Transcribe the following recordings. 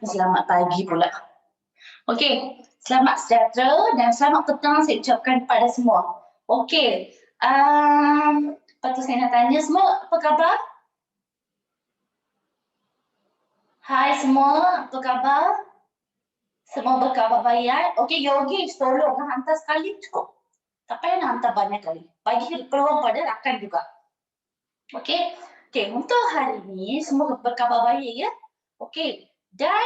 Selamat pagi pula. Okey, selamat sejahtera dan selamat petang saya ucapkan kepada semua. Okey, lepas tu saya nak tanya semua, apa khabar? Hai semua, apa khabar? Semua berkhabar baik kan? Okey, Yogesh tolong hantar sekali cukup. Tak payah nak hantar banyak kali. Bagi peluang pada rakan juga. Okey, untuk hari ni semua berkhabar baik ya? Okey, dan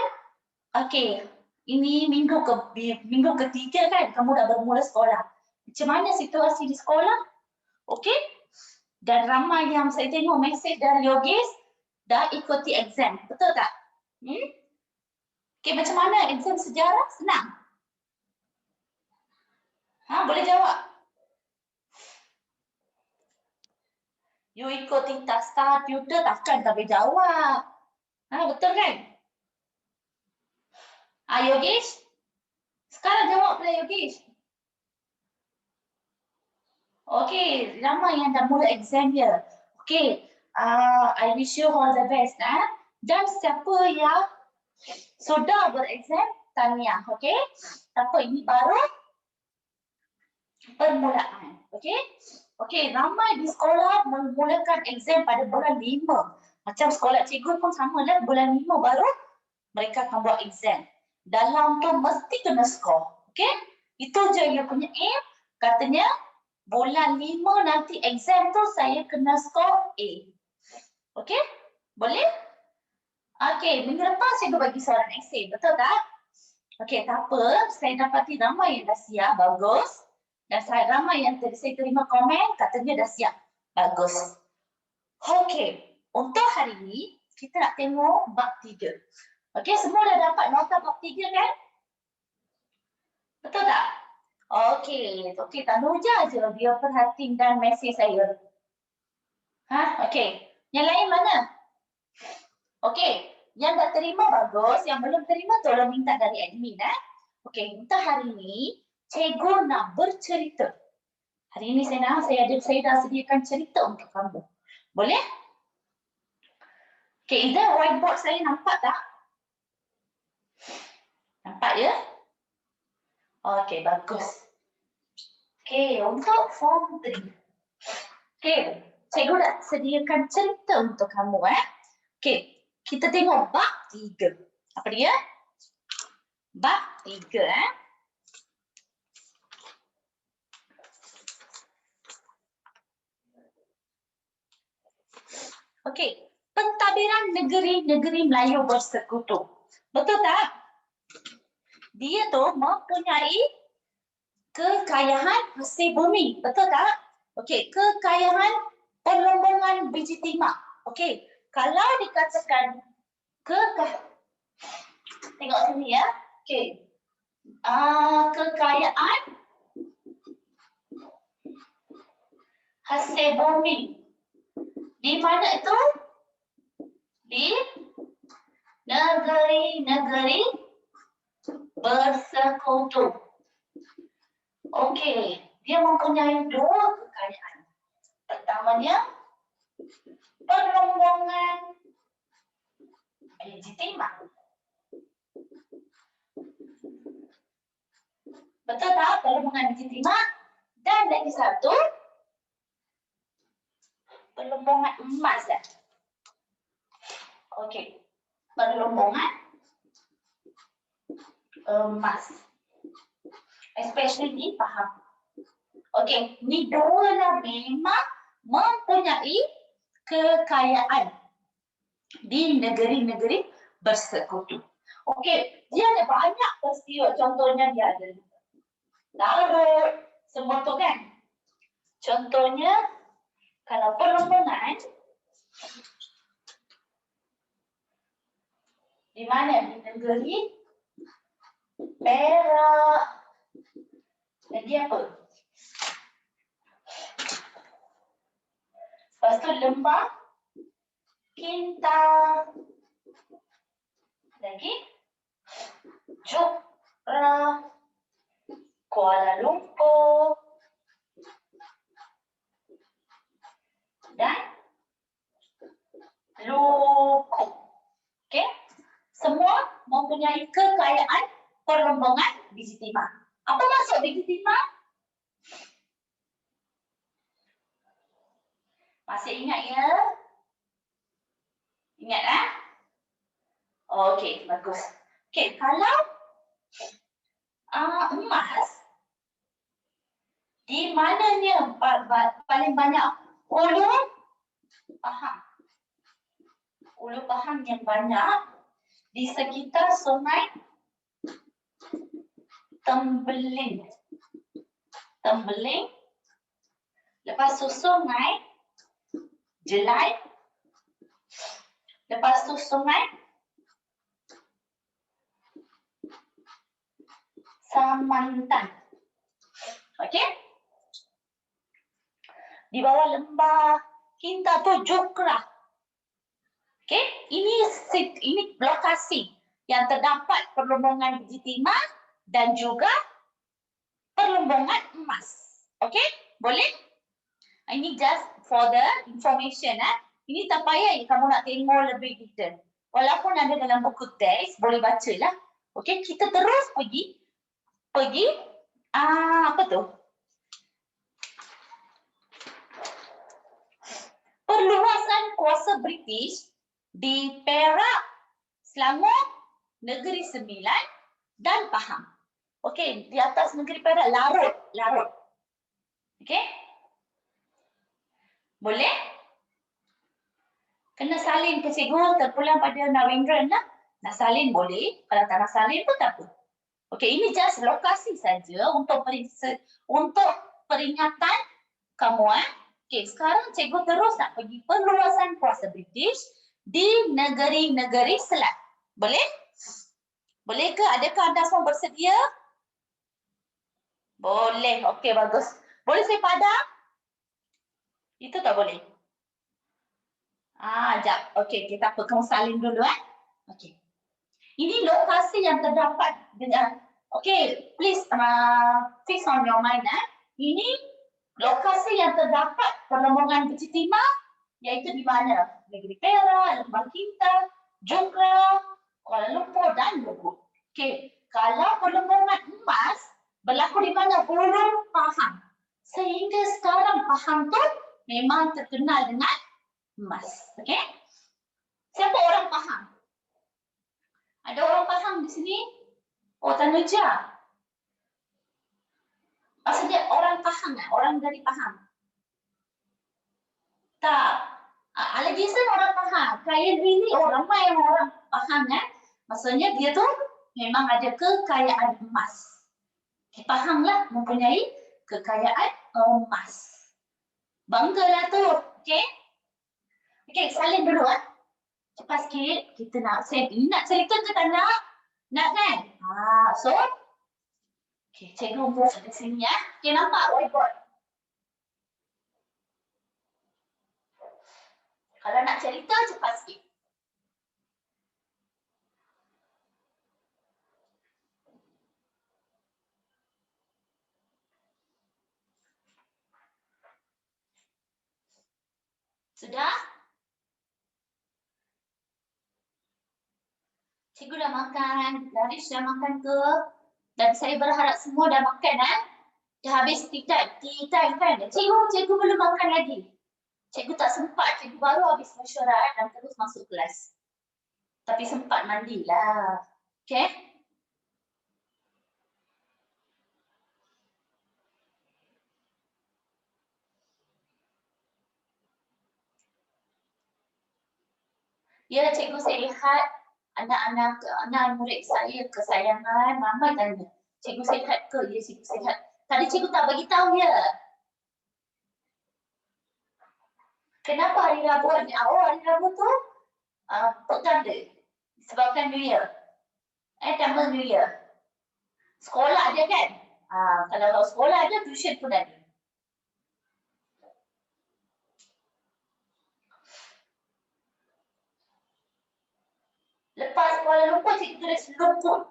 okey, ini minggu ketiga kan kamu dah bermula sekolah. Macam mana situasi di sekolah? Okey? Dan ramai yang saya tengok mesej dari Yogesh dah ikuti exam. Betul tak? Okey, macam mana exam sejarah? Senang? Boleh jawab? You ikuti task tutor takkan tak boleh jawab. Betul kan? Yogesh? Sekarang jawab pula Yogesh. Okey, ramai yang dah mula exam dia. Okey, I wish you all the best. Dan siapa yang sudah beregam, tahniah. Okey, apa ini baru permulaan. Okey, ramai di sekolah memulakan exam pada bulan 5. Macam sekolah cikgu pun sama lah, bulan 5 baru mereka akan buat exam. Dalam tu mesti kena skor. Okey, itu je yang punya aim. Katanya bulan 5 nanti exam tu saya kena skor A. Okey? Boleh? Okey, minggu lepas saya bagi soalan essay, betul tak? Okey, tak apa. Saya dapati ramai yang dah siap, bagus. Dan ramai yang saya terima komen, katanya dah siap, bagus. Okey, untuk hari ini kita nak tengok bab 3. Okey, semua dah dapat nota bab 3 kan? Betul tak? Okey, Tanuja je dia perhatian dan mesej saya. Okey. Yang lain mana? Okey, yang dah terima bagus, yang belum terima tolong minta dari admin. Okey, untuk hari ini cikgu nak bercerita. Hari ini saya dah sediakan cerita untuk kamu. Boleh? Okey, Ida, whiteboard saya nampak tak? Nampak ya? Okey, bagus. Okey, untuk form 3. Okey, cikgu dah sediakan cerita untuk kamu. Okey, kita tengok bab 3. Apa dia? Bab 3. Okey, pentadbiran negeri-negeri Melayu bersekutu. Betul tak? Dia tu mempunyai kekayaan hasil bumi. Betul tak? Okey, kekayaan perlombongan biji timah. Okey, kalau dikatakan tengok sini ya. Okey. Kekayaan hasil bumi. Di mana itu? Di negeri-negeri bersekutu. Okey, dia mempunyai 2 kekayaan. Pertamanya, perlombongan biji timah. Betul tak? Perlombongan biji timah. Dan lagi satu, perlombongan emas. Okey, perlombongan emas. Especially di Pahang. Okey, ni 2 lah memang mempunyai kekayaan di negeri-negeri bersekutu. Okey, dia ada banyak peristiwa. Contohnya dia ada Larut, semua tu kan. Contohnya, kalau perlombongan di mana? Di negeri Perak. Lagi apa? Lepas tu Lembah Kinta. Lagi Jogja, Kuala Lumpur dan Luku. Okey? Semua mempunyai kekayaan perlombongan biji timah. Apa maksud biji timah? Masih ingat ya? Ingat ah? Okey, bagus. Okey, kalau emas, di mananya paling banyak ulu paham? Ulu paham yang banyak di sekitar sungai Tembeling. Tembeling. Lepas tu sungai Jelai. Lepas tu sungai Samantan. Okey? Di bawah lembah Kinta tu Jokra. Okey? Ini lokasi yang terdapat perlombongan biji timah dan juga perlombongan emas. Okey? Boleh? Ini just for the information. Ini tak payah kamu nak tengok lebih detail. Walaupun ada dalam buku teks, boleh bacalah. Okey, kita terus pergi apa tu? Perluasan kuasa British di Perak, Selangor, Negeri Sembilan dan Pahang. Okey, di atas Negeri Perak Larut. Okey? Boleh? Kena salin ke cikgu, terpulang pada Narendra lah. Nak salin boleh, kalau tak nak salin pun tak apa. Okey, ini just lokasi saja untuk peringatan kamu. Okey, sekarang cikgu terus nak pergi perluasan kuasa British di negeri-negeri Selat. Boleh? Boleh ke? Adakah anda semua bersedia? Boleh. Okey, bagus. Boleh saya padam? Itu tak boleh. Jap. Okey, kita kamu salin dulu Okey. Ini lokasi yang terdapat dengan please fix on your mind Ini lokasi yang terdapat perlombongan biji timah iaitu di mana? Negeri Perak, Lembah Kinta, Jokra, Kuala Lumpur dan Lubuk. Okey, kalau perlombongan emas berlaku di mana? Ulu Pahang. Sehingga sekarang Pahang tu memang terkenal dengan emas. Okey? Siapa orang Pahang? Ada orang Pahang di sini? Oh, Tanuja. Maksudnya orang Pahang Orang dari Pahang? Tak. Allegation orang Pahang. Klien ini ramai orang Pahang Maksudnya dia tu memang ada kekayaan emas. Pahang lah mempunyai kekayaan emas. Banggalah tu. Okey? Okey, salin dulu Cepat sikit. Kita nak cerita ke tak nak? Nak kan? So cikgu move ke sini Okey, nampak whiteboard? Kalau nak cerita cepat sikit. Sudah? Cikgu dah makan. Darish dah makan ke? Dan saya berharap semua dah makan Dah habis tea time kan? Cikgu belum makan lagi. Cikgu tak sempat. Cikgu baru habis mesyuarat dan terus masuk kelas. Tapi sempat mandilah. Okey? Ya, cikgu sihat. Anak-anak murid saya kesayangan. Mama tanya, cikgu sihat ke? Ya, cikgu sihat. Tadi cikgu tak bagi tahu ya. Kenapa hari Rabu ni? Hari Rabu tu petanda. Sebabkan New Year. Tambah New Year. Sekolah aja kan? Kalau sekolah aja, tuition pun ada. Lepas Kuala Lumpur, cikgu tulis Luput.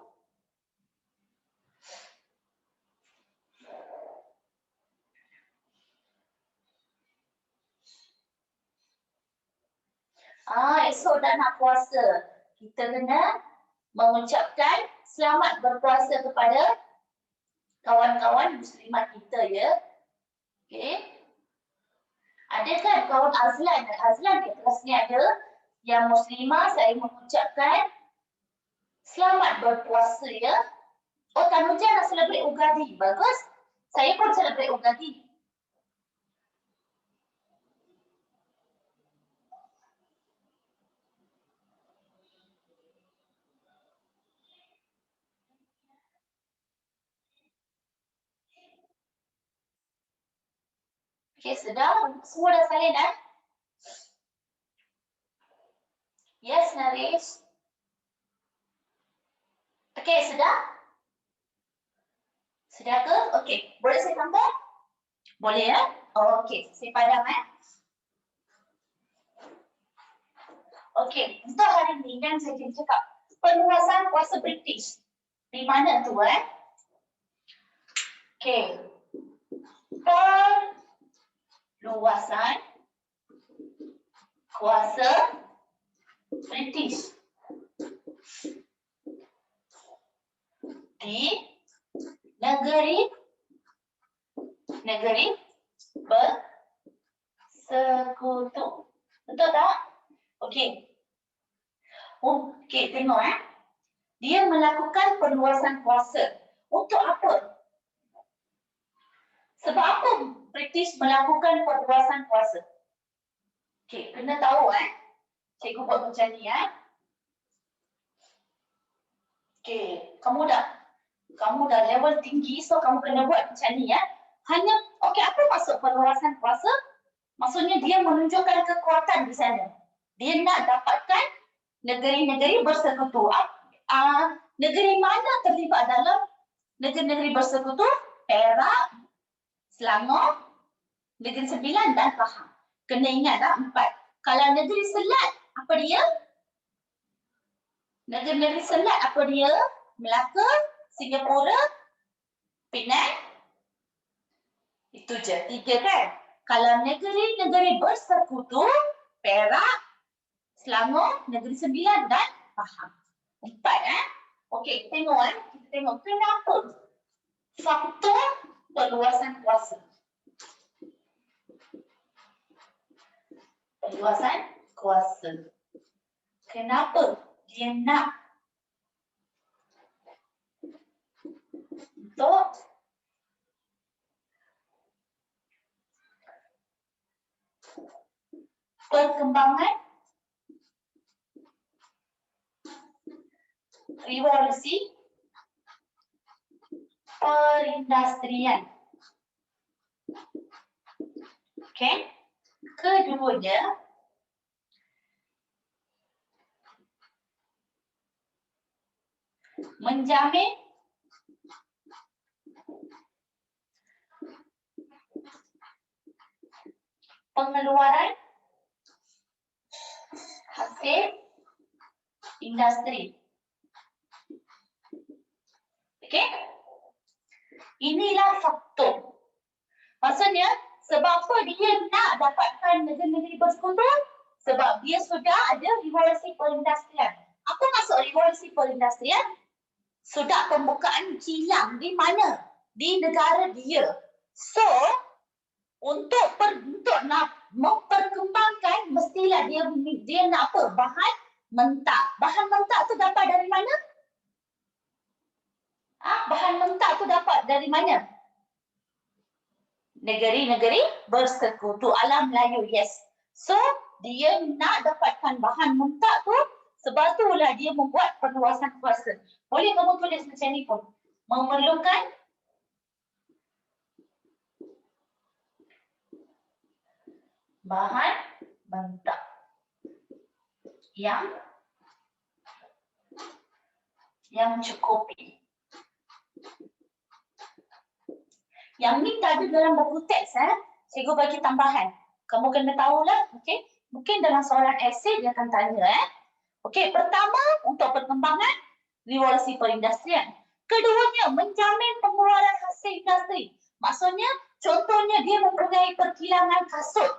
Esok dah nak puasa. Kita kena mengucapkan selamat berpuasa kepada kawan-kawan muslimat kita ya. Okey. Ada kan kawan Azlan? Azlan di kelas ni ada yang muslimah, saya mengucapkan selamat berpuasa ya. Oh, Tanuja nak celebrate Ugadi. Bagus. Saya pun celebrate Ugadi. Okey, sedang semua dah salin dah? Yes, Naresh. Okey, sedang? Sedang ke? Okey, boleh saya tambah? Boleh ya? Oh, okey, saya padam Okey, untuk hari ni yang saya cakap perluasan kuasa British. Di mana tu Okey. Perluasan kuasa British di negeri bersekutu. Betul tak? Okey. Okey, tengok Dia melakukan perluasan kuasa. Untuk apa? Sebab apa British melakukan perluasan kuasa? Okey, kena tahu Cikgu buat macam ni Okey, kamu dah level tinggi, so kamu kena buat macam ni Hanya, okey, apa maksud perluasan kuasa? Maksudnya dia menunjukkan kekuatan di sana. Dia nak dapatkan negeri-negeri bersekutu. Negeri mana terlibat dalam negeri-negeri bersekutu? Perak, Selangor, Negeri Sembilan dan Pahang. Kena ingat 4. Kalau negeri Selat, apa dia? Negeri-negeri Selat apa dia? Melaka, Singapura, Penang. Itu je, 3 kan? Kalau negeri-negeri bersekutu, Perak, Selangor, Negeri Sembilan dan Pahang. 4 Okey, tengok kita tengok kenapa faktor perluasan kuasa. Perluasan kuasa. Kenapa dia nak untuk perkembangan revolusi perindustrian. Okey. Keduanya menjamin pengeluaran hasil industri. Okey? Inilah faktor. Maksudnya, sebab apa dia nak dapatkan negeri-negeri bersekutu? Sebab dia sudah ada revolusi perindustrian. Apa maksud revolusi perindustrian? Sudah pembukaan kilang di mana? Di negara dia. So, untuk nak memperkembangkan, mestilah dia nak apa? Bahan mentah. Bahan mentah tu dapat dari mana? Bahan mentah tu dapat dari mana? Negeri-negeri bersekutu, alam Melayu, yes. So, dia nak dapatkan bahan mentah tu, sebab itulah dia membuat perluasan kuasa. Boleh kamu tulis macam ni pun. Memerlukan bahan mentah yang cukupi. Yang ni tak ada dalam buku teks Cikgu bagi tambahan. Kamu kena tahulah, okey? Mungkin dalam soalan esei dia akan tanya Okey, pertama untuk perkembangan revolusi perindustrian. Keduanya menjamin pengeluaran hasil industri. Maksudnya contohnya dia mempunyai perkilangan kasut.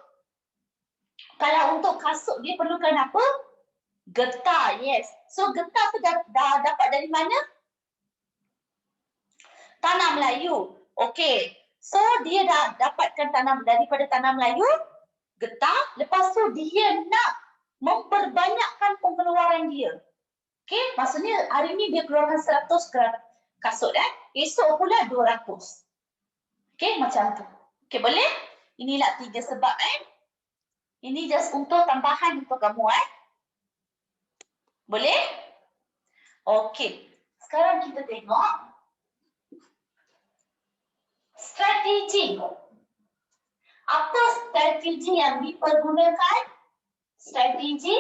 Kalau untuk kasut dia perlukan apa? Getah, yes. So getah tu dah dapat dari mana? Tanah Melayu. Okey. So dia dah dapatkan daripada tanah Melayu, getah. Lepas tu dia nak memperbanyakkan pengeluaran dia. Okey, maksudnya hari ni dia keluarkan 100 kasut esok pula 200. Okey, macam tu. Okey, boleh? Inilah 3 sebab Ini just untuk tambahan untuk kamu Boleh? Okey. Sekarang kita tengok strategi. Apa strategi yang dipergunakan? Strategi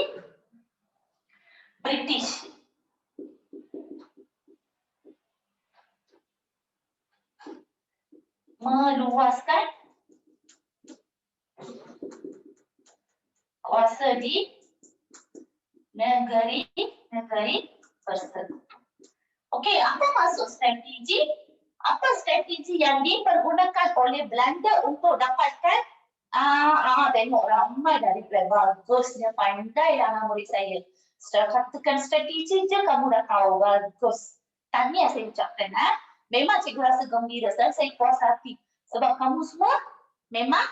British. Meluaskan kuasa di negeri tersebut. Okey, apa maksud strategi? Apa strategi yang dipergunakan oleh Belanda untuk dapatkan tengok ramai dari bagusnya pandai anak murid saya. Setelah katakan strategi je kamu dah tahu bagus. Tahniah saya ucapkan Memang cikgu rasa gembira dan saya puas hati sebab kamu semua memang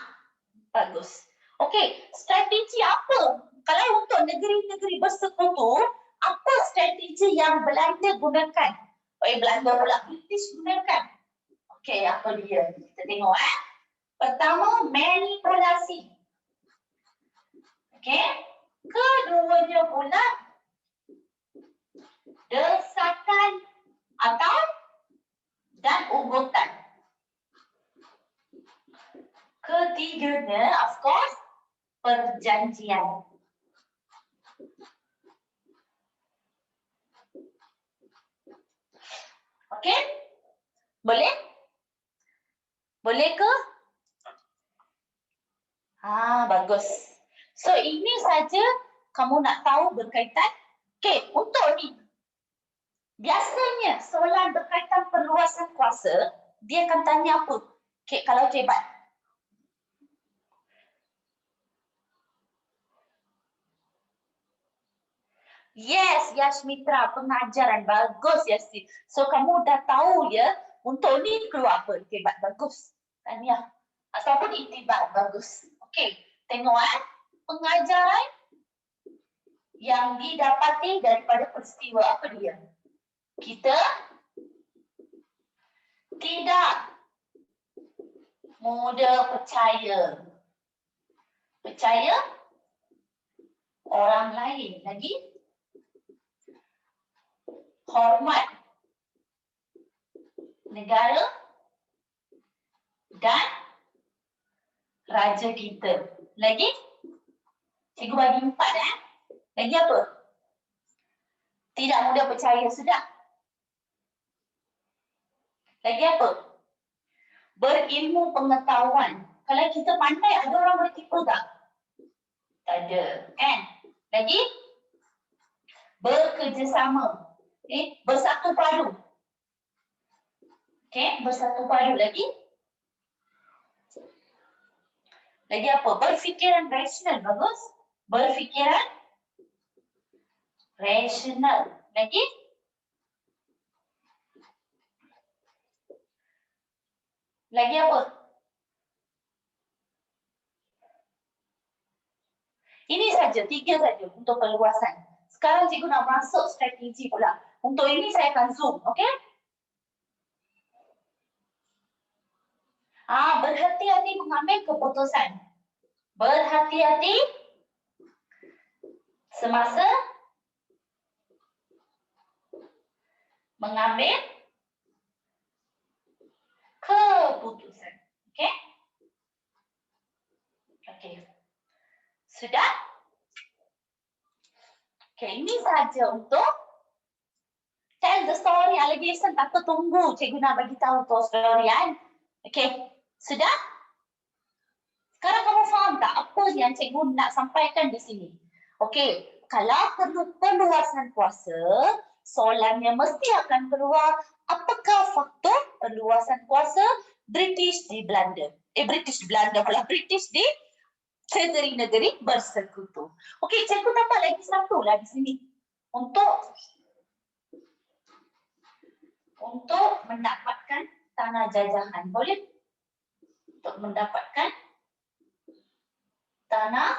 bagus. Okey, strategi apa? Kalau untuk negeri-negeri bersekutu, apa strategi yang Belanda gunakan? Belanda pula British gunakan. Okey, apa dia? Kita tengok Pertama, manipulasi. Okey. Keduanya pula desakan atau dan ugutan. Ketiganya, of course, perjanjian. Okey? Boleh? Boleh ke? Bagus. So, ini saja kamu nak tahu berkaitan. Okey, untuk ni. Biasanya soalan berkaitan perluasan kuasa, dia akan tanya apa? Okey, kalau cepat. Yes, Yashmitra, pengajaran. Bagus, Yasti. So, kamu dah tahu ya, untuk ni keluar apa? Itibat, bagus. Tahniah. Ataupun itibat, bagus. Okey, tengok pengajaran yang didapati daripada peristiwa apa dia? Kita tidak mudah percaya. Percaya orang lain. Lagi? Hormat negara dan raja kita. Lagi? Cikgu bagi 4 Lagi apa? Tidak mudah percaya. Sudah? Lagi apa? Berilmu pengetahuan. Kalau kita pandai, ada orang boleh tipu tak? Tak ada. Kan? Lagi? Bekerjasama. Bersatu padu. Bersatu padu. Lagi? Lagi apa? Berfikiran rasional. Bagus. Berfikiran rasional. Lagi? Lagi apa? Ini saja, 3 saja untuk perluasan. Sekarang cikgu nak masuk strategi pula. Untuk ini saya akan zoom, okey? Berhati-hati mengambil keputusan. Berhati-hati semasa mengambil keputusan. Okey? Okey. Sudah? Okey, ini saja untuk tell the story allegation. Tak tunggu cikgu nak bagi tahu tu story Okey. Sudah? Sekarang kamu faham tak apa yang cikgu nak sampaikan di sini? Okey, kalau perlu perluasan kuasa, soalannya mesti akan keluar apakah faktor perluasan kuasa British di Belanda. British di Belanda pula, British di negeri-negeri bersekutu. Okey, cikgu tambah lagi satu lah di sini. Untuk mendapatkan tanah jajahan. Boleh? Untuk mendapatkan tanah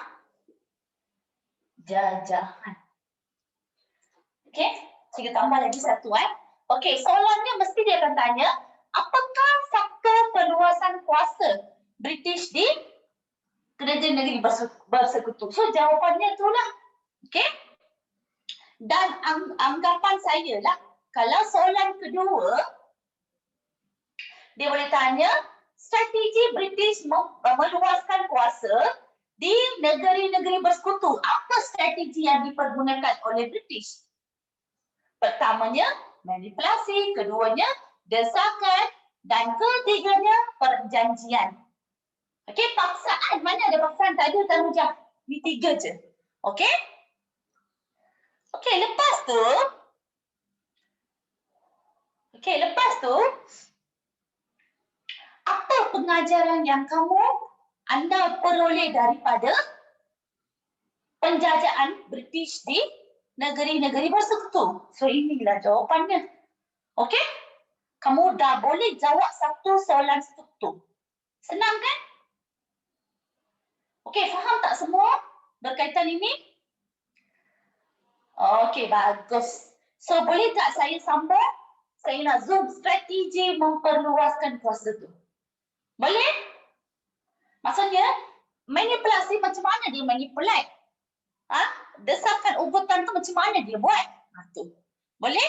jajahan. Okey, cikgu tambah lagi satu Okey, soalannya mesti dia akan tanya, apakah faktor perluasan kuasa British di Kerajaan Negeri Bersekutu? So jawapannya itulah. Okey? Dan anggapan saya lah, kalau soalan kedua, dia boleh tanya, strategi British meluaskan kuasa di negeri-negeri bersekutu. Apa strategi yang dipergunakan oleh British? Pertamanya, manipulasi. Keduanya, desakan. Dan ketiganya, perjanjian. Okey, paksaan. Mana ada paksaan? Tak ada tanggungjawab. Ini tiga je. Okey? Okey, lepas tu, apa pengajaran yang anda peroleh daripada penjajahan British di negeri-negeri bersekutu? So inilah jawapannya. Okey? Kamu dah boleh jawab satu soalan struktur. Senang kan? Okey, faham tak semua berkaitan ini? Okey, bagus. So boleh tak saya sambung? Saya nak zoom strategi memperluaskan kuasa tu. Boleh? Maksudnya, manipulasi macam mana dia manipulate? Desakan ugutan tu macam mana dia buat? Tu. Boleh?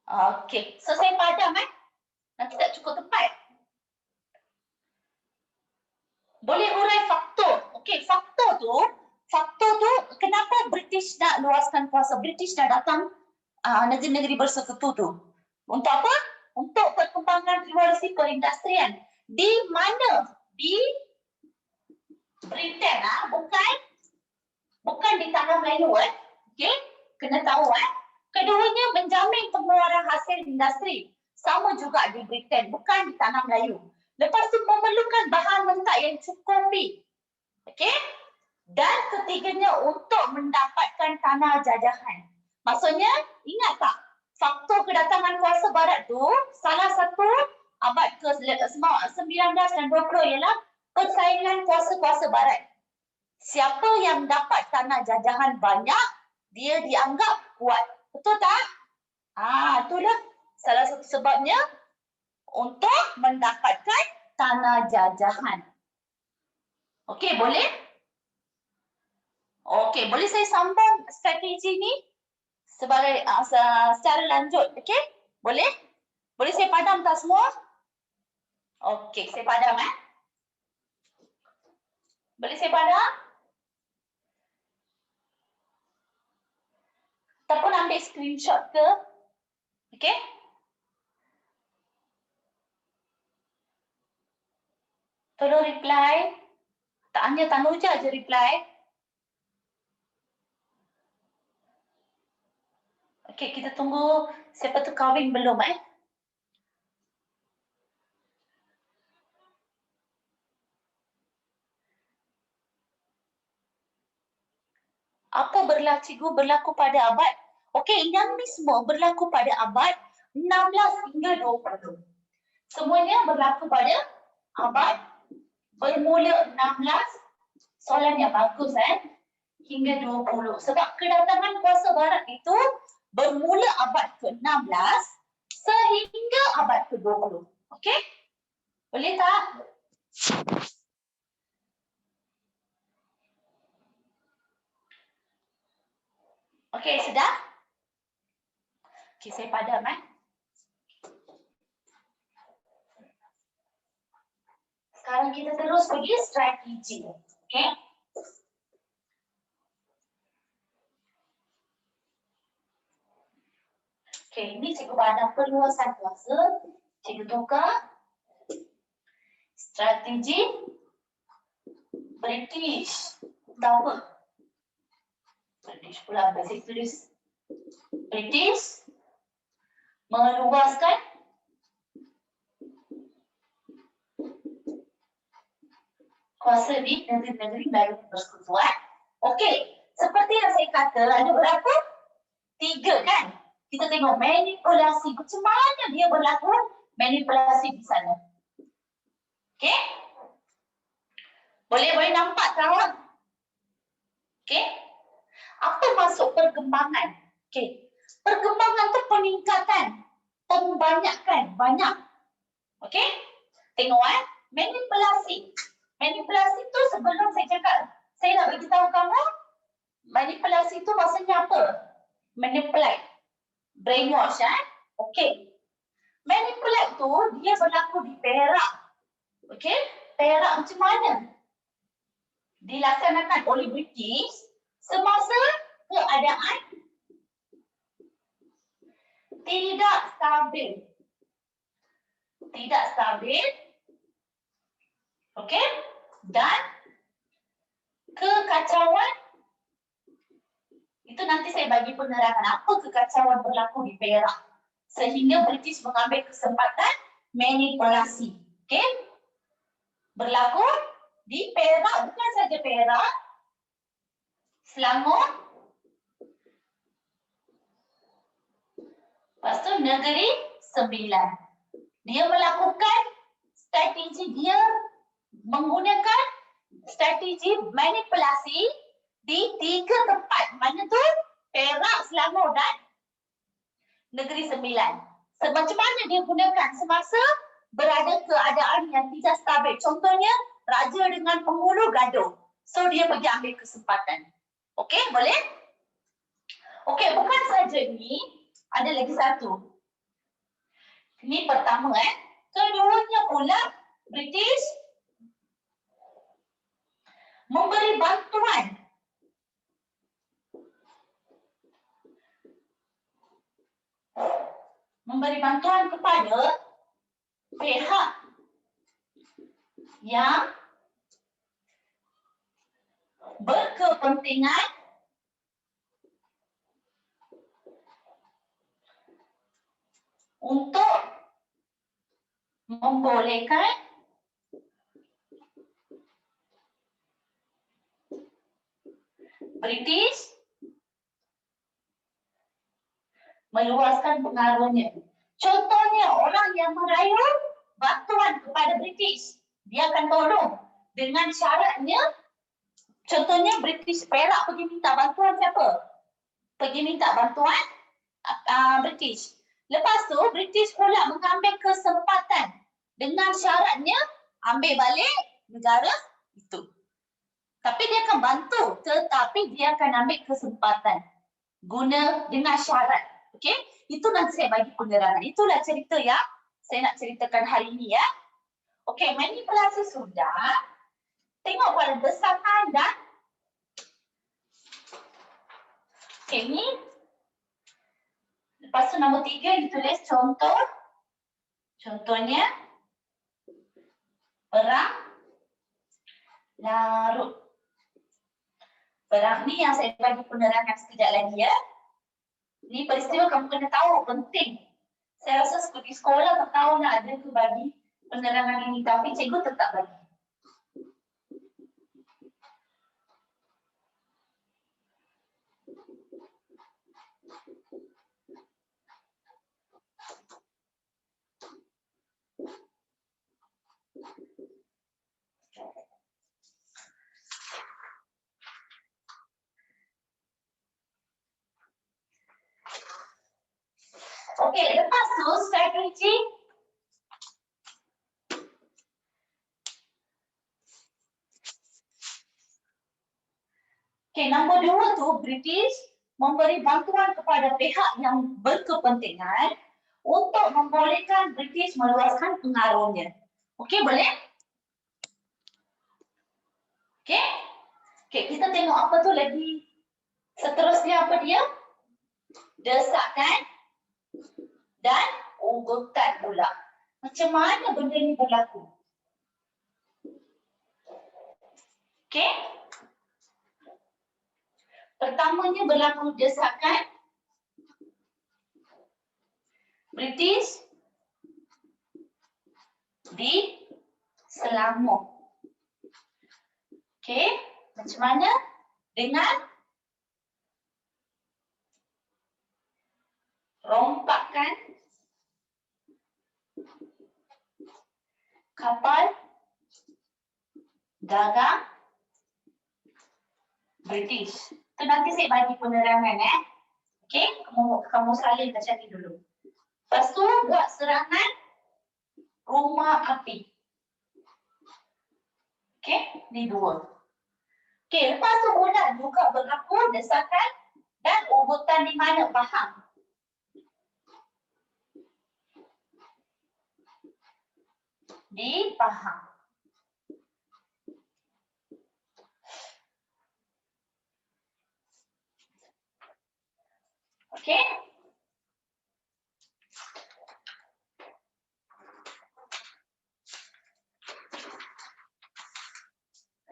Okey. So saya padam nanti tak cukup tepat. Boleh urai faktor. Okey, faktor tu kenapa British nak luaskan kuasa? British dah datang negeri-negeri bersekutu tu. Untuk apa? Untuk perkembangan revolusi perindustrian. Di mana? Di Britain bukan di tanah Melayu Okey, kena tahu Keduanya menjamin pengeluaran hasil industri. Sama juga di Britain, bukan di tanah Melayu. Lepas tu memerlukan bahan mentah yang cukupi. Okey? Dan ketiganya untuk mendapatkan tanah jajahan. Maksudnya, ingat tak? Faktor kedatangan kuasa barat tu, salah satu abad ke-19 dan 20 ialah persaingan kuasa-kuasa barat. Siapa yang dapat tanah jajahan banyak, dia dianggap kuat. Betul tak? Itulah salah satu sebabnya untuk mendapatkan tanah jajahan. Okey, boleh? Okey, boleh saya sambung strategi ni sebagai secara lanjut, okey? Boleh? Boleh saya padam tak semua? Okey, saya padam Boleh saya padam? Ataupun ambil screenshot ke? Okey? Tolong reply. Tak hanya Tanuja je reply. Okey, kita tunggu siapa tu kahwin belum Apa berlaku pada abad? Okey, yang ni semua berlaku pada abad 16 hingga 20. Semuanya berlaku pada abad bermula 16. Soalan yang bagus hingga 20. Sebab kedatangan kuasa barat itu bermula abad ke-16 sehingga abad ke-20. Okey? Boleh tak? Okey, sudah? Okey, saya padam Sekarang kita terus pergi strategi. Okey? Okey, ini cikgu padam perluasan kuasa. Cikgu tukar strategi British. Tahu apa? British pula, basic tulis. British meluaskan kuasa di negeri-negeri baru persekutuan. Okey, seperti yang saya kata, ada berapa? 3 kan? Kita tengok manipulasi. Macam mana dia berlaku manipulasi di sana? Okey? Boleh nampak kawan? Okey? Apa maksud perkembangan? Okey. Perkembangan tu peningkatan, pembanyakkan, banyak. Okey? Tengok manipulasi. Manipulasi tu sebelum saya cakap, saya nak bagi tahu kamu, manipulasi tu maksudnya apa? Manipulate. Brainwash Okey. Manipulate tu dia berlaku di Perak. Okey? Perak macam mana? Dilaksanakan oleh British semasa keadaan tidak stabil. Tidak stabil. Okey? Dan kekacauan. Itu nanti saya bagi penerangan apa kekacauan berlaku di Perak. Sehingga British mengambil kesempatan manipulasi. Okey? Berlaku di Perak, bukan saja Perak, Selangor, lepas tu Negeri Sembilan. Dia melakukan strategi dia menggunakan strategi manipulasi di 3 tempat. Mana tu? Perak, Selangor dan Negeri Sembilan. Macam mana dia gunakan semasa berada keadaan yang tidak stabil. Contohnya, raja dengan penghulu gaduh. So, dia pergi ambil kesempatan. Okey, boleh? Okey, bukan saja ni. Ada lagi satu. Ini pertama Keduanya pula, British memberi bantuan. Memberi bantuan kepada pihak yang berkepentingan untuk membolehkan British meluaskan pengaruhnya. Contohnya, orang yang merayu bantuan kepada British, dia akan tolong dengan syaratnya. Contohnya, British Perak pergi minta bantuan siapa? Pergi minta bantuan British. Lepas tu, British pula mengambil kesempatan dengan syaratnya ambil balik negara itu. Tapi dia akan bantu, tetapi dia akan ambil kesempatan guna dengan syarat. Okey? Itu nanti saya bagi penerangan. Itulah cerita yang saya nak ceritakan hari ini ya. Okey, manipulasi sudah. Tengok pada desakan dan okey ni. Lepas tu nombor 3 ditulis contoh. Contohnya perang larut. Perang ni yang saya bagi penerangan sekejap lagi ya. Ni peristiwa kamu kena tahu, penting. Saya rasa di sekolah tak tahu nak ada ke bagi penerangan ini, tapi cikgu tetap bagi. Okey, lepas tu strategi nombor 2 tu British memberi bantuan kepada pihak yang berkepentingan untuk membolehkan British meluaskan pengaruhnya. Okey, boleh? Okey? Okey, kita tengok apa tu lagi. Seterusnya apa dia? Desakan dan ugutan pula. Macam mana benda ni berlaku? Okey? Pertamanya berlaku desakan. British di Selangor. Okey, macam mana dengan rompakan kapal dagang British? Tu nanti saya bagi penerangan Okey, kamu salin macam ni dulu. Lepas tu buat serangan rumah api. Okey, ni dua. Okey, lepas tu mula juga berlaku desakan dan urutan di mana, faham? Dipaham. Okey?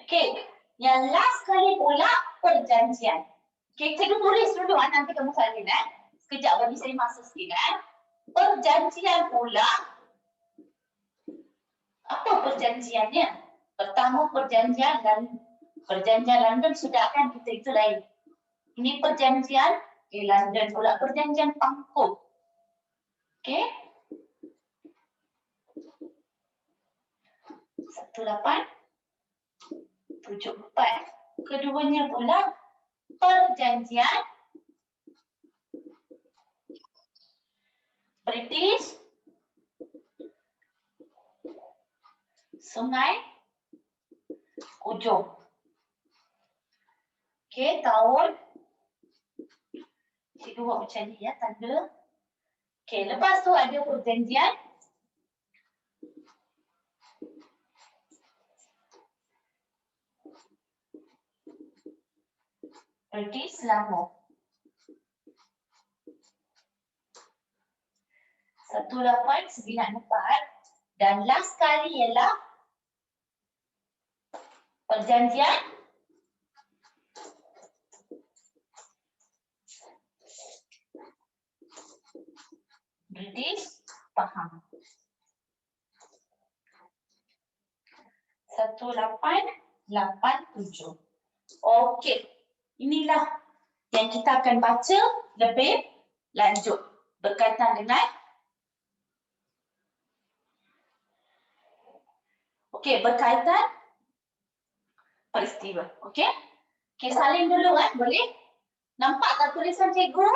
Okey, yang last kali pula perjanjian. Okey, kita tulis dulu nanti kamu salin Sekejap bagi saya masa sikit Perjanjian pula. Apa perjanjiannya? Pertama perjanjian London sudah kan kita itu lain. Ini perjanjian London pula perjanjian Pangkul. Okey? 1874. Keduanya pula perjanjian British Sungai Ujong. Okey, tahun cikgu buat macam ni tanda. Okey, lepas tu ada perjanjian British Selangor. 1894 dan last kali ialah perjanjian British Pahang. 1887. Okey, inilah yang kita akan baca lebih lanjut berkaitan dengan berkaitan peristiwa. Okey? Okey, salin dulu boleh? Nampak tak tulisan cikgu?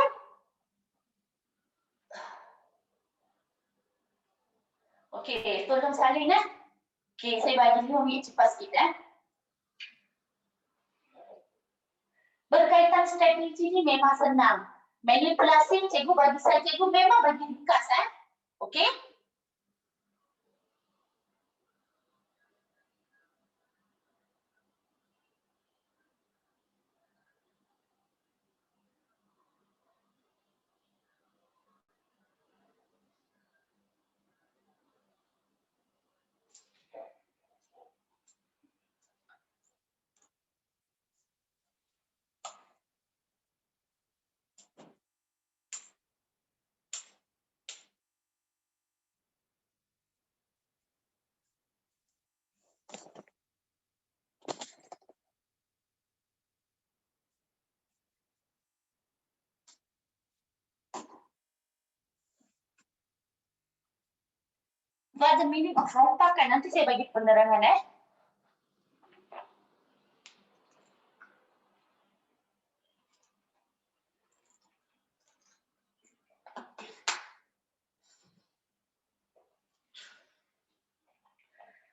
Okey, tolong salin Okey, saya bagi 5 minit cepat sikit Berkaitan strategi ni memang senang. Manipulasi cikgu bagi saya, cikgu memang bagi ringkas Okey? What the meaning of rompakan? Nanti saya bagi penerangan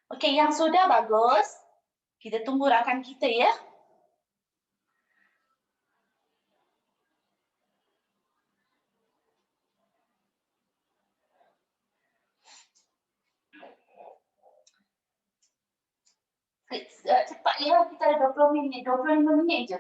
Okey, yang sudah bagus. Kita tunggu rakan kita Cepat kita ada 20 minit, 25 minit je.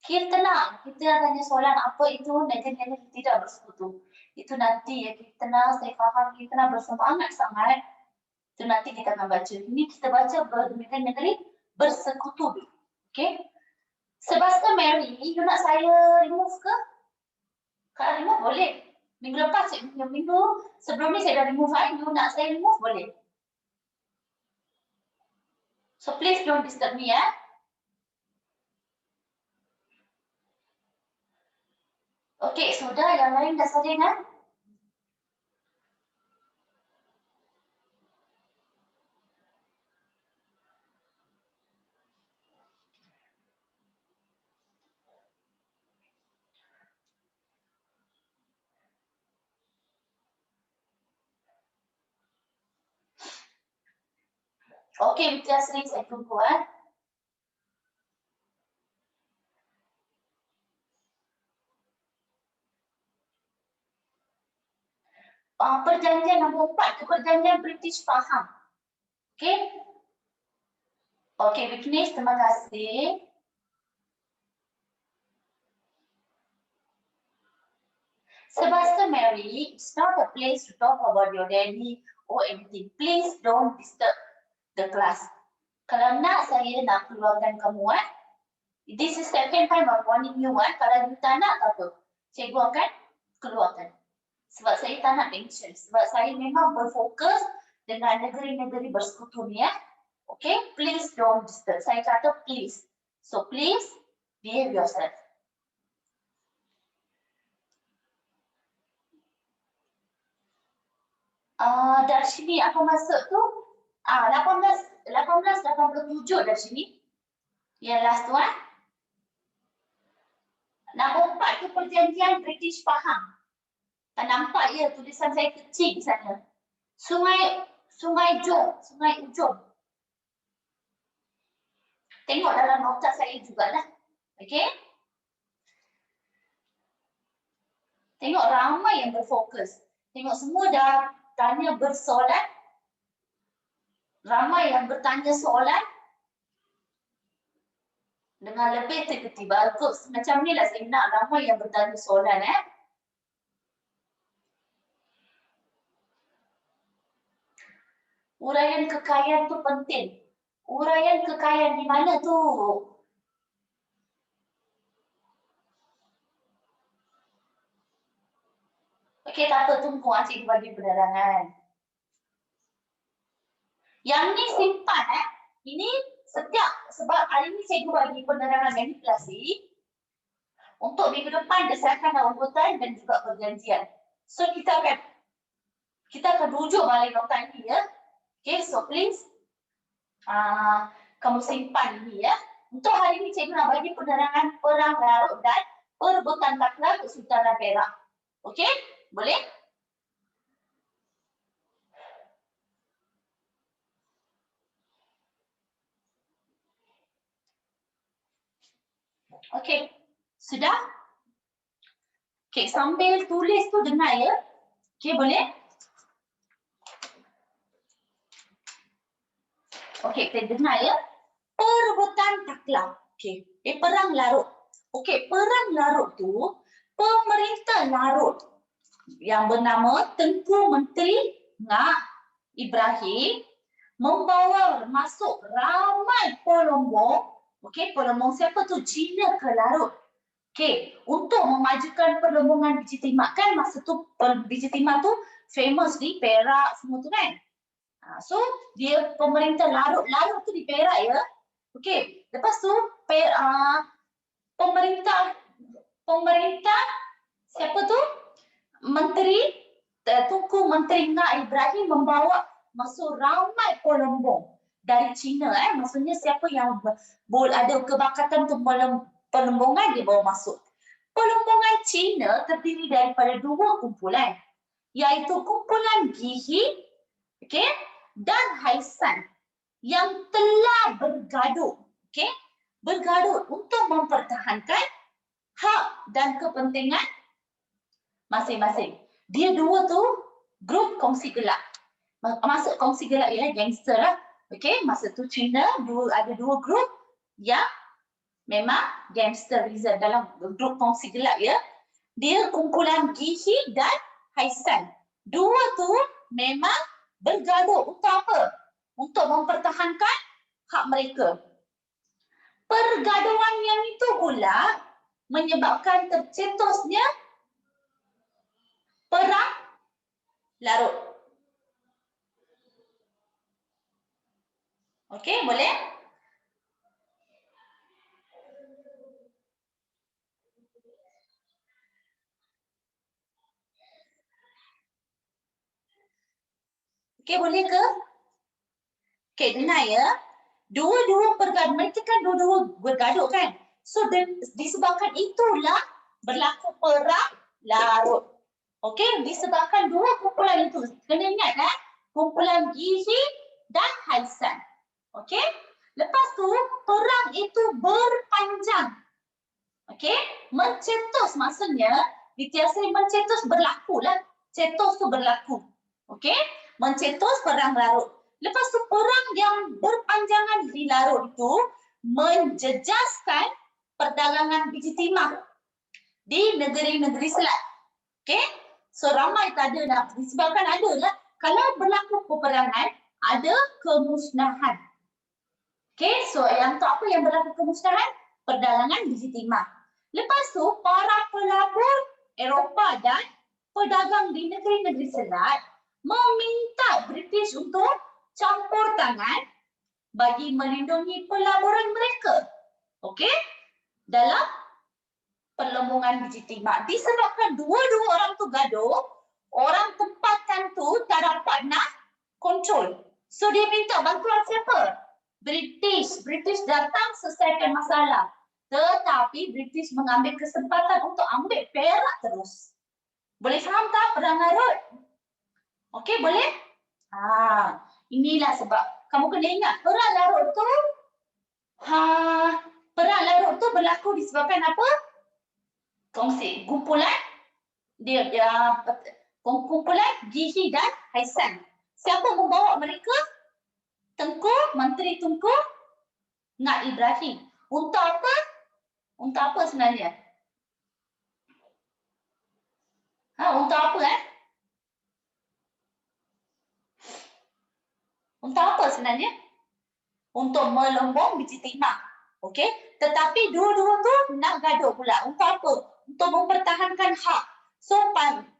Kita tenang, kita tanya soalan apa itu negara tidak bersekutu. Itu nanti kita saya faham kita bersemangat sangat. Itu nanti kita akan baca. Ini kita baca negara bersekutu. Okey? Sebastian Mary, you nak saya remove ke? Kalau remove boleh. Minggu lepas, minggu sebelum ni saya dah remove, you nak saya remove boleh. So please don't disturb me ya. Okey, sudah, yang lain dah salin kan? Okey, Widya Sri, saya tunggu kan. Perjanjian nombor 4 tu perjanjian British faham. Okey. Okey, Vignesh, terima kasih. Sebastian Mary, it's not a place to talk about your daddy or anything. Please don't disturb the class. Kalau nak, saya nak keluarkan kamu kan. This is second time I'm warning you kan. Kalau you tak nak apa, cikgu akan keluarkan. Sebab saya tak nak mention. Sebab saya memang berfokus dengan negeri-negeri bersekutu ni ya. Okay, please don't disturb. Saya kata please. So please behave yourself. Dari sini apa masuk tu? 1887 dari sini. Yang last one. Nombor 4 tu perjanjian British faham. Tak nampak ya tulisan saya kecil di sana. Sungai Ujong. Tengok dalam nota saya jugalah. Okey? Tengok ramai yang berfokus. Tengok semua dah tanya bersoalan. Ramai yang bertanya soalan. Dengan lebih tertib. Bagus. Macam ni lah saya nak ramai yang bertanya soalan. Uraian kekayaan tu penting. Uraian kekayaan di mana tu? Okey, tak apa. Tunggu cikgu bagi penerangan. Yang ni simpan Ini setiap, sebab hari ni cikgu bagi penerangan manipulasi. Untuk minggu depan desakan urutan dan juga perjanjian. So kita akan rujuk balik nota ini ya. Okay, so please kamu simpan ini ya. Untuk hari ini cikgu nak bagi penerangan perang Larut dan perebutan taklak Kesultanan Perak. Okay, boleh? Okay, sudah? Okay, sambil tulis tu dengar ya. Okay, boleh? Okay, kita dengar ya. Perebutan taklak. Okay, perang Larut. Okay, perang Larut tu, pemerintah Larut yang bernama Tengku Menteri Ngah Ibrahim membawa masuk ramai pelombong. Okay, pelombong siapa tu? Cina ke Larut. Okay, untuk memajukan perlombongan biji timak kan masa tu biji timak tu famous di Perak semua tu kan. So dia pemerintah Larut tu di Perak ya. Okay, lepas tu pemerintah siapa tu? Tunku Menteri Ngah Ibrahim membawa masuk ramai pelombong dari Cina maksudnya siapa yang ada kebakatan untuk pelombongan dia bawa masuk. Pelombongan Cina terdiri daripada dua kumpulan iaitu kumpulan Gihi dan Haisan yang telah bergaduh untuk mempertahankan hak dan kepentingan masing-masing. Dia dua tu grup kongsi gelap. Masuk kongsi gelap ya, gangster lah. Okay, masa tu China ada dua grup yang memang gangsterism dalam grup kongsi gelap ya. Dia kumpulan Gihi dan Haisan. Dua tu memang bergaduh untuk apa? Untuk mempertahankan hak mereka. Pergaduhan yang itu pula menyebabkan tercetusnya perang larut. Okey, boleh? Okey, boleh ke? Okey, dengar ya. Dua-dua pergaduh, mereka kan dua-dua bergaduh kan? So, disebabkan itulah berlaku perang larut. Okey, disebabkan dua kumpulan itu. Kena ingat kan? Kumpulan Gizi dan Haisan. Okey? Lepas tu, perang itu berpanjang. Okey? Mencetus maksudnya, ditiasai mencetus berlaku lah. Cetus tu berlaku. Okey? Mencetus perang larut. Lepas tu perang yang berpanjangan di larut itu menjejaskan perdagangan biji timah di negeri-negeri selat. Okey? So ramai tak ada nak disebabkan ada lah. Kalau berlaku peperangan, ada kemusnahan. Okey, so yang tu apa yang berlaku kemusnahan? Perdagangan biji timah. Lepas tu para pelabur Eropah dan pedagang di negeri-negeri selat meminta British untuk campur tangan bagi melindungi pelaburan mereka. Okey? Dalam perlembungan biji timah. Disebabkan dua-dua orang tu gaduh, orang tempatan tu tak dapat nak kontrol. So dia minta bantuan siapa? British. British datang selesaikan masalah. Tetapi British mengambil kesempatan untuk ambil Perak terus. Boleh faham tak perang larut? Okey, boleh? Inilah sebab kamu kena ingat perang larut tu perang larut tu berlaku disebabkan apa? Kongsi kumpulan kumpulan Gizi dan Haisan. Siapa membawa mereka? Menteri Tengku Ngat Ibrahim. Untuk apa? Untuk apa sebenarnya? Untuk apa Untuk apa sebenarnya? Untuk melembung biji timah. Okey? Tetapi dua-dua tu nak gaduh pula. Untuk apa? Untuk mempertahankan hak. So,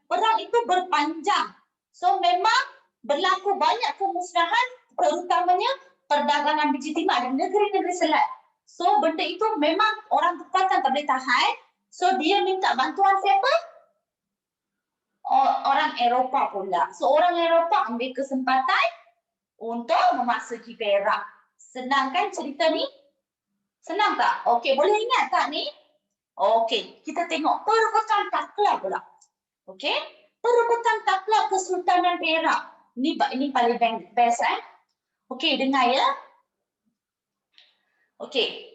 perang itu berpanjang. So, memang berlaku banyak kemusnahan, terutamanya perdagangan biji timah di negeri-negeri selat. So, benda itu memang orang tempatan tak boleh tahan. So, dia minta bantuan siapa? Orang Eropah pula. So, orang Eropah ambil kesempatan untuk memasuki Perak. Senang kan cerita ni? Senang tak? Okey, boleh ingat tak ni? Okey, kita tengok perebutan taklak pula. Okey, perebutan taklak Kesultanan Perak. Ini paling best Okey, dengar ya. Okey,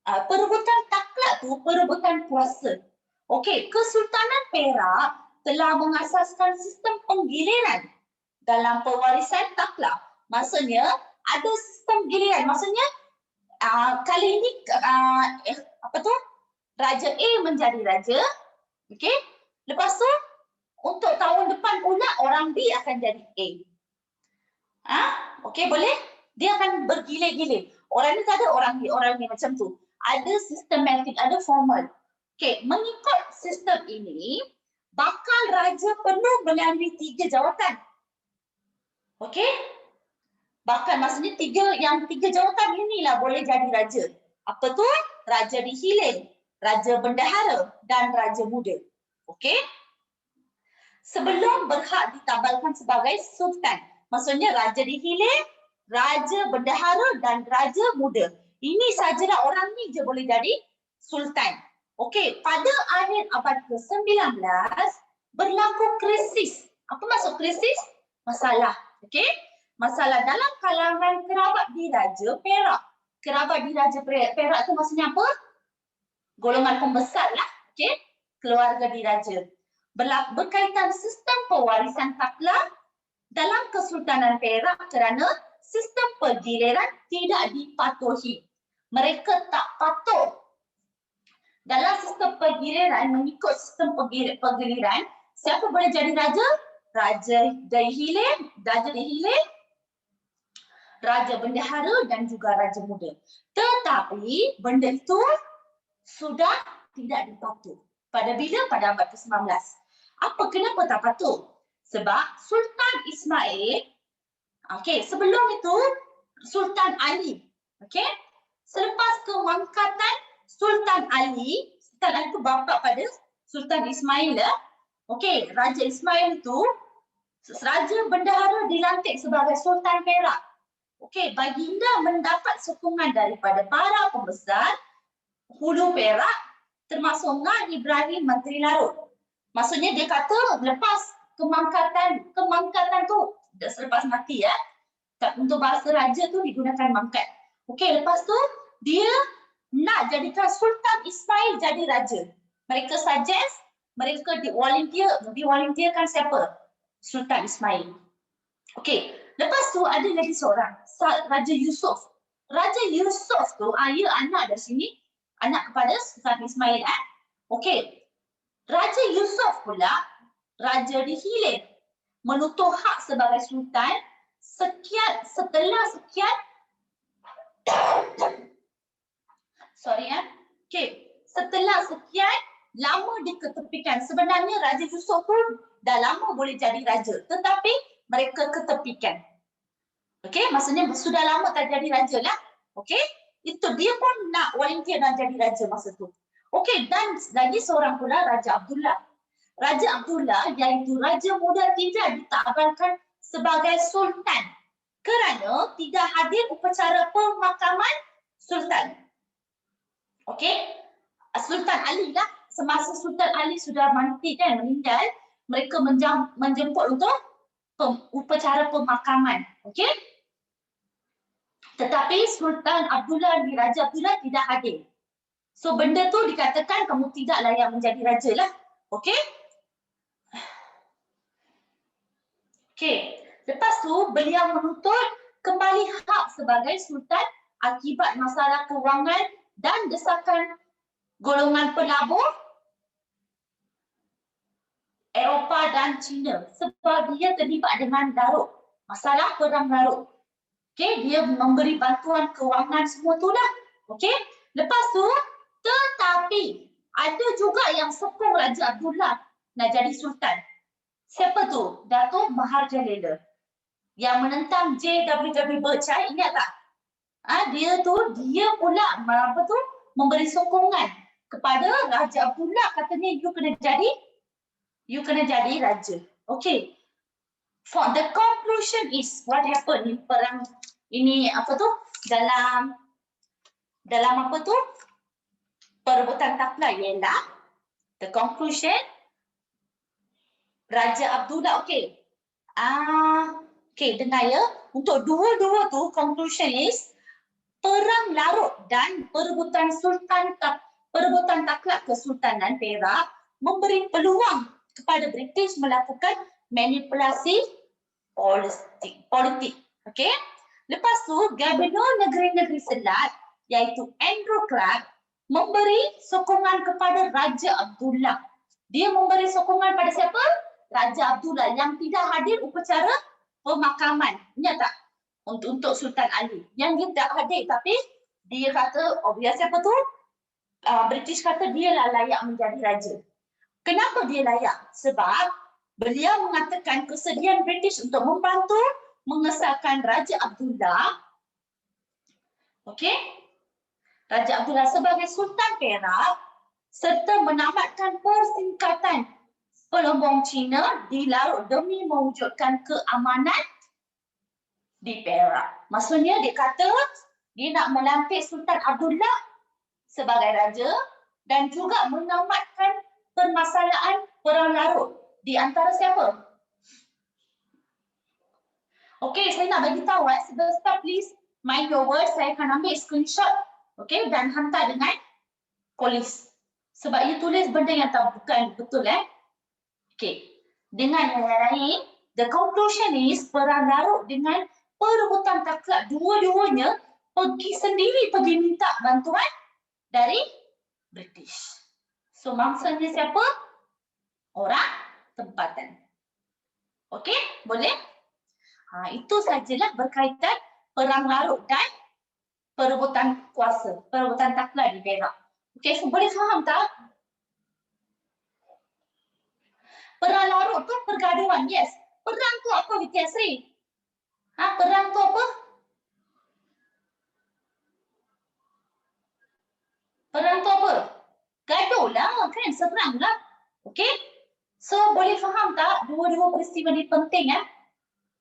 perebutan taklak tu perebutan kuasa. Okey, Kesultanan Perak telah mengasaskan sistem penggiliran dalam pewarisan taklak. Maksudnya ada sistem giliran. Maksudnya kali ini Raja A menjadi raja. Okey. Lepas tu untuk tahun depan pula orang B akan jadi A. Okey, boleh? Dia akan bergilir-gilir. Orang ni tak ada orang ni macam tu. Ada sistematik, ada formal. Okey, mengikut sistem ini bakal raja penuh melalui 3 jawatan. Okey? Bakal maksudnya 3 jawatan inilah boleh jadi raja. Apa tu? Raja dihilir, raja bendahara dan raja muda. Okey? Sebelum berhak ditabalkan sebagai sultan. Maksudnya raja dihilir, raja bendahara dan raja muda. Ini sajalah orang ni je boleh jadi sultan. Okey, pada akhir abad ke-19 berlaku krisis. Apa maksud krisis? Masalah. Okey? Masalah dalam kalangan kerabat diraja Perak. Kerabat diraja Perak tu maksudnya apa? Golongan pembesar lah. Okey? Keluarga diraja. Berkaitan sistem pewarisan taklak dalam Kesultanan Perak kerana sistem penggiliran tidak dipatuhi. Mereka tak patuh. Dalam sistem penggiliran, mengikut sistem penggiliran, siapa boleh jadi raja? Raja dihilir, Raja bendahara dan juga raja muda. Tetapi benda itu sudah tidak dipatuh. Pada bila? Pada abad ke-19. Kenapa tak patuh? Sebab Sultan Ismail, sebelum itu Sultan Ali, selepas kemangkatan Sultan Ali itu bapa pada Sultan Ismail, Raja Ismail itu Raja bendahara dilantik sebagai Sultan Perak. Baginda mendapat sokongan daripada para pembesar Hulu Perak termasuk Ngah Ibrahim Menteri Larut. Maksudnya dia kata lepas kemangkatan tu selepas mati untuk bahasa raja tu digunakan mangkat. Lepas tu dia nak jadikan Sultan Ismail jadi raja. Mereka suggest, mereka divolunteerkan siapa? Sultan Ismail. Lepas tu ada lagi seorang, Raja Yusof. Raja Yusof tu, ia anak dari sini, anak kepada Sultan Ismail. Raja Yusof pula, Raja di Hilir, menutup hak sebagai Sultan setelah sekian lama diketepikan. Sebenarnya Raja Yusof pun dah lama boleh jadi raja, tetapi mereka ketepikan. Maksudnya sudah lama tak jadi raja lah. Itu dia pun nak volunteer dan jadi raja masa tu. Dan lagi seorang pula Raja Abdullah. Raja Abdullah iaitu raja muda tidak ditakbalkan sebagai sultan kerana tidak hadir upacara pemakaman sultan. Sultan Ali lah, semasa Sultan Ali sudah mati meninggal, mereka menjemput untuk upacara pemakaman. Tetapi Sultan Abdullah ni, Raja Abdullah tidak hadir. So benda tu dikatakan kamu tidak layak menjadi raja lah. Lepas tu beliau menuntut kembali hak sebagai sultan akibat masalah kewangan dan desakan golongan pelabur Eropah dan China sebab dia terlibat dengan Daruk, masalah perang Daruk. Dia memberi bantuan kewangan semua tu lah. Lepas tu, tetapi ada juga yang sokong Raja Abdullah nak jadi sultan. Siapa tu? Datuk Mahajalela yang menentang J.W.W. Burchai, ingat tak? Dia pula memberi sokongan kepada Raja Abdullah, katanya you kena jadi raja. For the conclusion is what happened in perang ini dalam perebutan taklak ialah the conclusion Raja Abdullah. Dengar ya, untuk dua-dua tu conclusion is perang Larut dan perebutan taklak Kesultanan Perak memberi peluang kepada British melakukan manipulasi politik. Lepas tu Gubernur Negeri-Negeri Selat iaitu Andrew Clark memberi sokongan kepada Raja Abdullah. Dia memberi sokongan pada siapa? Raja Abdullah yang tidak hadir upacara pemakaman. Ingat tak? Untuk Sultan Ali. Yang dia tak hadir tapi dia kata, siapa tu? British kata dia lah layak menjadi raja. Kenapa dia layak? Sebab beliau mengatakan kesediaan British untuk membantu mengesahkan Raja Abdullah. Raja Abdullah sebagai Sultan Perak serta menamatkan persingkatan Pelombong Cina di Larut demi mewujudkan keamanan di Perak. Maksudnya dia kata dia nak melantik Sultan Abdullah sebagai raja dan juga menamatkan permasalahan perang Larut di antara siapa? Saya nak bagi tahu sebentar please mind your words. Saya akan ambil screenshot dan hantar dengan polis. Sebab you tulis benda yang bukan betul Dengan yang lain, the conclusion is perang Larut dengan perebutan taklak dua-duanya pergi minta bantuan dari British. So maksudnya siapa? Orang tempatan. Boleh? Itu sajalah berkaitan perang larut dan perebutan kuasa, perebutan takhta di Perak. Okey, so boleh faham tak? Perang larut tu pergaduhan, yes. Perang tu apa, Wityasri? Perang tu apa? Perang tu apa? Gaduh lah kan, serang lah. Okey? So boleh faham tak dua-dua peristiwa ni penting ya?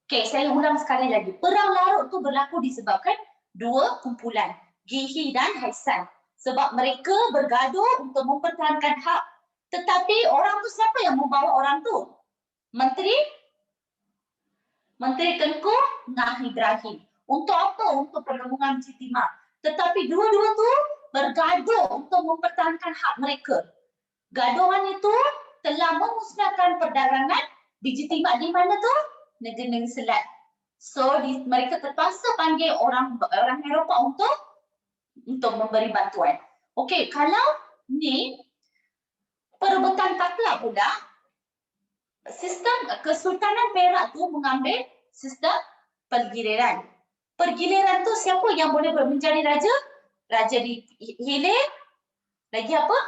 Okey, saya ulang sekali lagi. Perang larut tu berlaku disebabkan dua kumpulan, Gihi dan Haisan. Sebab mereka bergaduh untuk mempertahankan hak. Tetapi orang tu siapa yang membawa orang tu? Menteri Tengku Ngah Ibrahim. Untuk apa? Untuk perlindungan Siti Mat. Tetapi dua-dua tu bergaduh untuk mempertahankan hak mereka. Gaduhan itu telah memusnahkan perdagangan biji timah di mana tu? Negeri Selat. So mereka terpaksa panggil orang Eropah untuk memberi bantuan. Okey, kalau ni perebutan taklak pula, sistem Kesultanan Perak tu mengambil sistem pergiliran. Pergiliran tu siapa yang boleh menjadi raja? Raja di Hilir, lagi apa?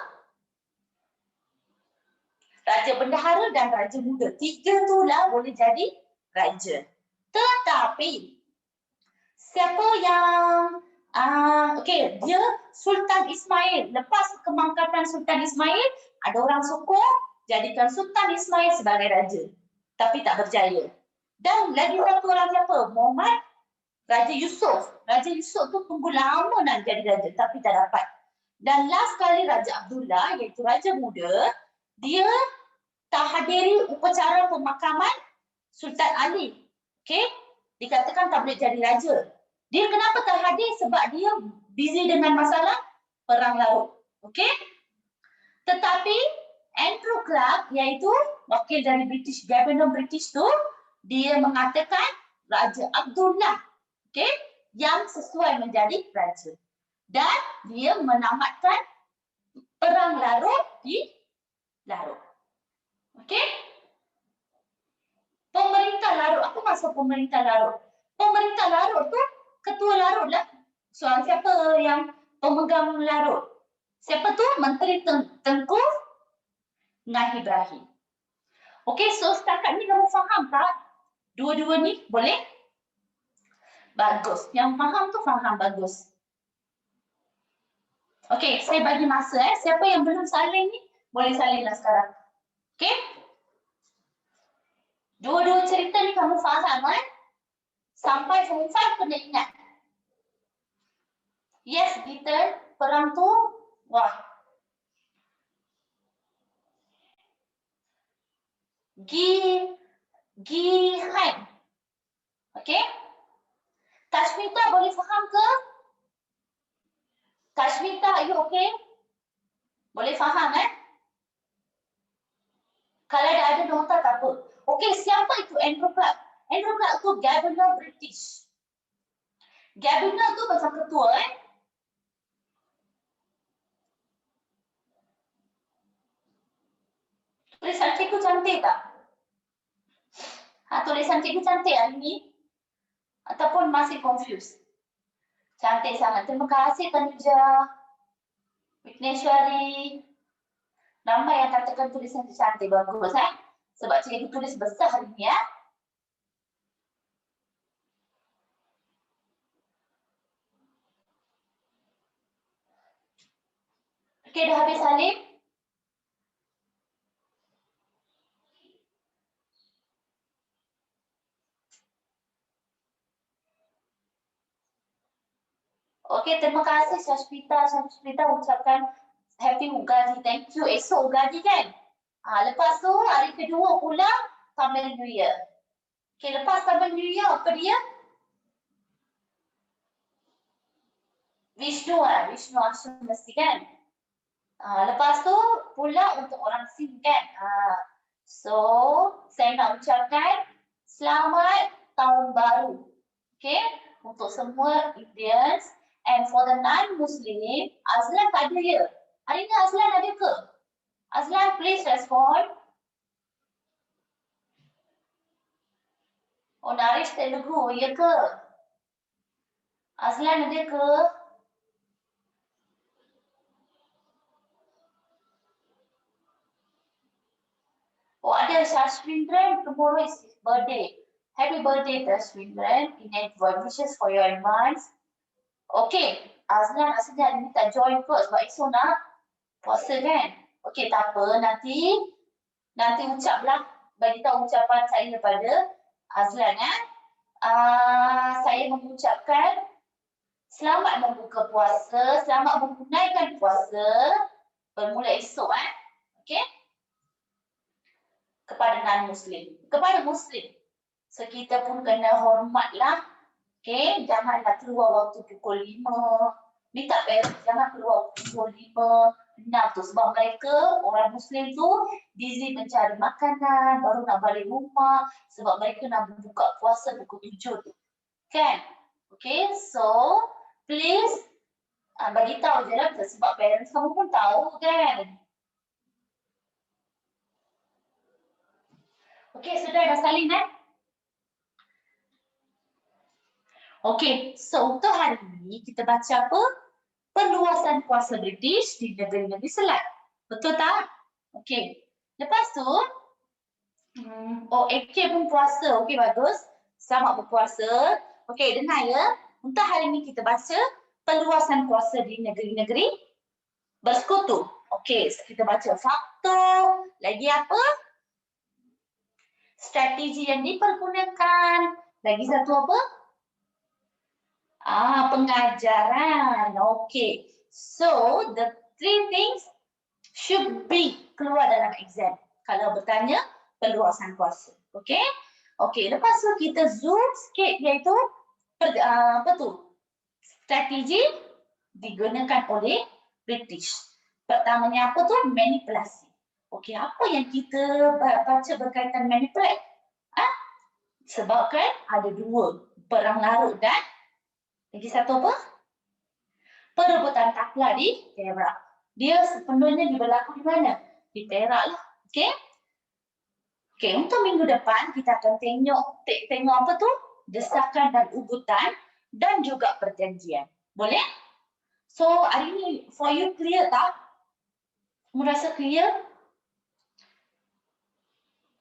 Raja Bendahara dan Raja Muda. Tiga tu lah boleh jadi raja. Tetapi siapa yang okey, dia Sultan Ismail. Lepas kemangkatan Sultan Ismail, ada orang sokong jadikan Sultan Ismail sebagai raja. Tapi tak berjaya. Dan lagi satu orang siapa? Muhammad Raja Yusof. Raja Yusof tu tunggu lama nak jadi raja tapi tak dapat. Dan last kali Raja Abdullah iaitu Raja Muda, dia tak hadiri upacara pemakaman Sultan Ali. Okey? Dikatakan tak boleh jadi raja. Dia kenapa tak hadir? Sebab dia busy dengan masalah perang larut. Okey? Tetapi Andrew Clark iaitu wakil dari British, Governor British tu, dia mengatakan Raja Abdullah, okey, yang sesuai menjadi raja. Dan dia menamatkan perang larut di Larut. Okey? Pemerintah Larut. Apa maksud pemerintah Larut? Pemerintah Larut tu ketua Larut lah. Soal siapa yang pemegang Larut? Siapa tu? Menteri Tengku Ngah Ibrahim. Okey, so setakat ni kamu faham tak? Dua-dua ni boleh? Bagus. Yang faham tu faham, bagus. Okey, saya bagi masa Siapa yang belum salin ni, boleh salinlah sekarang. Okey? Dua-dua cerita ni kamu faham Sampai form 5 kena ingat. Yes, Peter, perang tu, wah. Gihan. Okey? Tashmita boleh faham ke? Tashmita, are you okay? Boleh faham Kalau ada nota tak apa. Okey, siapa itu Andrew Clark? Andrew Clark tu Governor British. Governor tu macam ketua Tulisan cikgu cantik tak? Tulisan cikgu cantik hari ni? Ataupun masih confused? Cantik sangat. Terima kasih Tanija. Wigneshwari. Ramai yang katakan tulisan cantik, bagus Sebab cikgu tulis besar hari ni Okey, dah habis Salim? Okey, terima kasih Syashpita. Syashpita ucapkan Happy Ugadi. Thank you. Esok Ugadi kan? Lepas tu hari kedua pula Tamil New Year. Okey, lepas Tamil New Year apa dia? Vishnu Vishnu Ashram mesti kan? Lepas tu pula untuk orang Sing kan? So, saya nak ucapkan selamat tahun baru. Okay? Untuk semua Indians. And for the non-Muslim, Azlan tak ada ya? Hari ni Azlan ada ke? Azlan, please respond. Narish Telugu, ya ke? Azlan ada ke? Oh, ada Shashwindran. Tomorrow is his birthday. Happy birthday, Shashwindran. In advance, wishes for your advance. Okay, Azlan rasanya hari ni tak join kot sebab esok nak puasa kan? Okay, tak apa. Nanti ucaplah, bagi tahu ucapan saya kepada Azlan. Saya mengucapkan selamat membuka puasa, selamat menunaikan puasa bermula esok. Okay? Kepada non-Muslim. Kepada Muslim. So, kita pun kena hormatlah. Okay? Janganlah keluar waktu pukul 5. Minta parents jangan keluar pukul 5. 6 tu. Sebab mereka, orang Muslim tu, busy mencari makanan, baru nak balik rumah. Sebab mereka nak buka puasa pukul 7 tu. Kan? Okay? So, please, bagi tahu je lah. Sebab parents kamu pun tahu kan? Okay, sudah dah salin Okay, so untuk hari ini kita baca apa? Perluasan kuasa British di negeri-negeri Selat. Betul tak? Okay. Lepas tu, AK pun puasa. Okay, bagus. Selamat berpuasa. Okay, dengar ya. Untuk hari ini kita baca perluasan kuasa di negeri-negeri bersekutu. Okay, kita baca faktor. Lagi apa? Strategi yang dipergunakan. Lagi satu apa? Pengajaran. Okay. So, the 3 things should be keluar dalam exam. Kalau bertanya, perluasan kuasa. Okay? Okay, lepas tu kita zoom sikit iaitu strategi digunakan oleh British. Pertamanya apa tu? Manipulasi. Okey, apa yang kita baca berkaitan manipulate? Sebab kan ada 2, perang larut dan lagi satu apa? Perebutan taklak di Perak. Dia sepenuhnya berlaku di mana? Di Perak lah. Okey? Okey, untuk minggu depan kita akan tengok apa tu? Desakan dan ugutan dan juga perjanjian. Boleh? So, hari ni for you clear tak? Kamu rasa clear?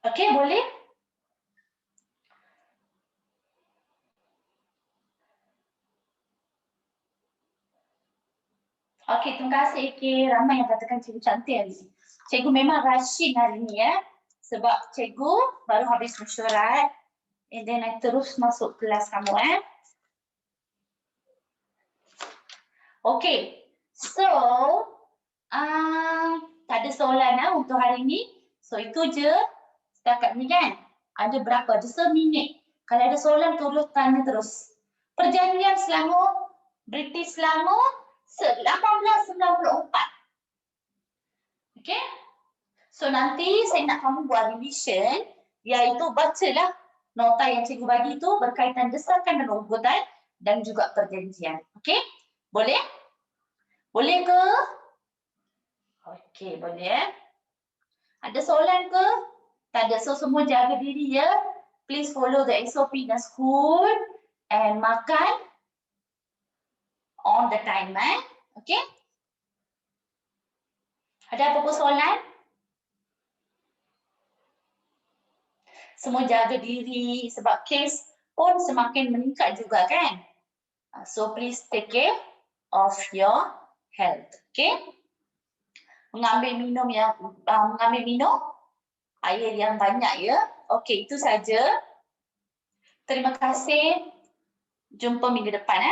Okey, boleh? Okey, terima kasih AK. Ramai yang katakan cikgu cantik hari ni. Cikgu memang rushing hari ni Sebab cikgu baru habis mesyuarat. And then I terus masuk kelas kamu Okey. So, tak ada soalan untuk hari ni. So, itu je. Setakat ni kan. Ada berapa? Ada seminit. Kalau ada soalan, terus tanya terus. Perjanjian Selangor, British Selangor, 1894. Okay? So, nanti saya nak kamu buat revision, iaitu bacalah nota yang cikgu bagi tu berkaitan desakan dan ugutan dan juga perjanjian. Okay? Boleh? Boleh ke? Okay, boleh Ada soalan ke? Tak ada. So, semua jaga diri ya. Please follow the SOP in the school and makan on the time, Okay? Ada apa-apa soalan? Semua jaga diri sebab kes pun semakin meningkat juga kan? So, please take care of your health. Okay? Mengambil minum air yang banyak ya. Okay, itu saja. Terima kasih. Jumpa minggu depan